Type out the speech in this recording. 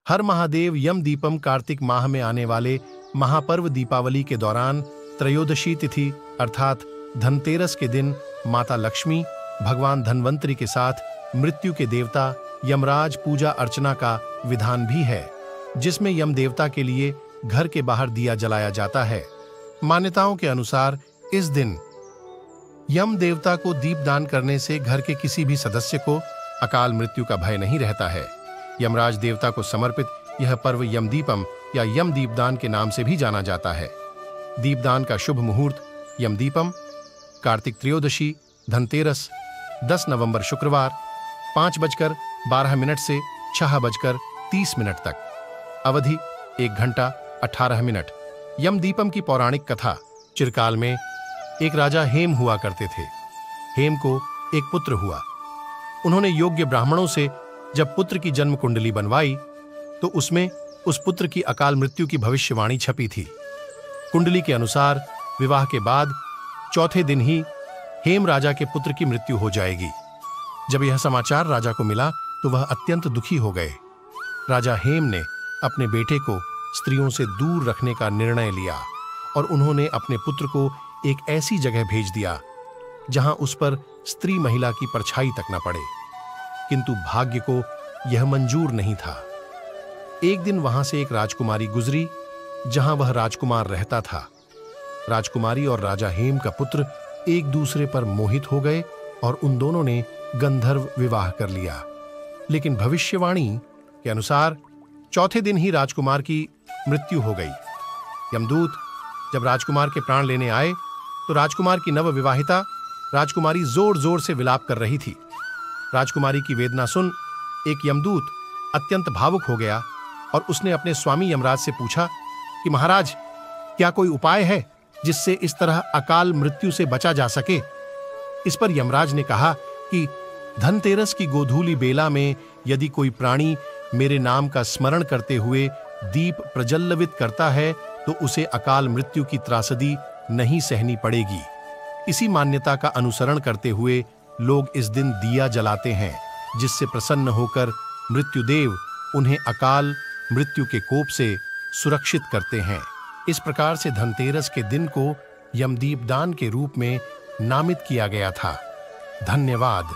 हर महादेव यम दीपम कार्तिक माह में आने वाले महापर्व दीपावली के दौरान त्रयोदशी तिथि अर्थात धनतेरस के दिन माता लक्ष्मी, भगवान धन्वंतरी के साथ मृत्यु के देवता यमराज पूजा अर्चना का विधान भी है, जिसमें यम देवता के लिए घर के बाहर दिया जलाया जाता है। मान्यताओं के अनुसार इस दिन यम देवता को दीपदान करने से घर के किसी भी सदस्य को अकाल मृत्यु का भय नहीं रहता है। यमराज देवता को समर्पित यह पर्व यम दीपम या यम दीपदान के नाम से भी जाना जाता है। दीपदान का शुभ मुहूर्त यम दीपम कार्तिक त्रयोदशी धनतेरस 10 नवंबर शुक्रवार 5:12 से 6:30 तक। अवधि 1 घंटा 18 मिनट। यम दीपम की पौराणिक कथा। चिरकाल में एक राजा हेम हुआ करते थे। हेम को एक पुत्र हुआ। उन्होंने योग्य ब्राह्मणों से जब पुत्र की जन्म कुंडली बनवाई तो उसमें उस पुत्र की अकाल मृत्यु की भविष्यवाणी छपी थी। कुंडली के अनुसार विवाह के बाद चौथे दिन ही हेम राजा के पुत्र की मृत्यु हो जाएगी। जब यह समाचार राजा को मिला तो वह अत्यंत दुखी हो गए। राजा हेम ने अपने बेटे को स्त्रियों से दूर रखने का निर्णय लिया और उन्होंने अपने पुत्र को एक ऐसी जगह भेज दिया जहां उस पर स्त्री महिला की परछाई तक न पड़े। किंतु भाग्य को यह मंजूर नहीं था। एक दिन वहां से एक राजकुमारी गुजरी जहां वह राजकुमार रहता था। राजकुमारी और राजा हेम का पुत्र एक दूसरे पर मोहित हो गए और उन दोनों ने गंधर्व विवाह कर लिया। लेकिन भविष्यवाणी के अनुसार चौथे दिन ही राजकुमार की मृत्यु हो गई। यमदूत जब राजकुमार के प्राण लेने आए तो राजकुमार की नवविवाहिता राजकुमारी जोर जोर से विलाप कर रही थी। राजकुमारी की वेदना सुन एक यमदूत अत्यंत भावुक हो गया और उसने अपने स्वामी यमराज से पूछा कि महाराज, क्या कोई उपाय है जिससे इस तरह अकाल मृत्यु से बचा जा सके? इस पर यमराज ने कहा कि धनतेरस की गोधूली बेला में यदि कोई प्राणी मेरे नाम का स्मरण करते हुए दीप प्रज्वलित करता है तो उसे अकाल मृत्यु की त्रासदी नहीं सहनी पड़ेगी। इसी मान्यता का अनुसरण करते हुए लोग इस दिन दिया जलाते हैं, जिससे प्रसन्न होकर मृत्युदेव उन्हें अकाल मृत्यु के कोप से सुरक्षित करते हैं। इस प्रकार से धनतेरस के दिन को यमदीपदान के रूप में नामित किया गया था। धन्यवाद।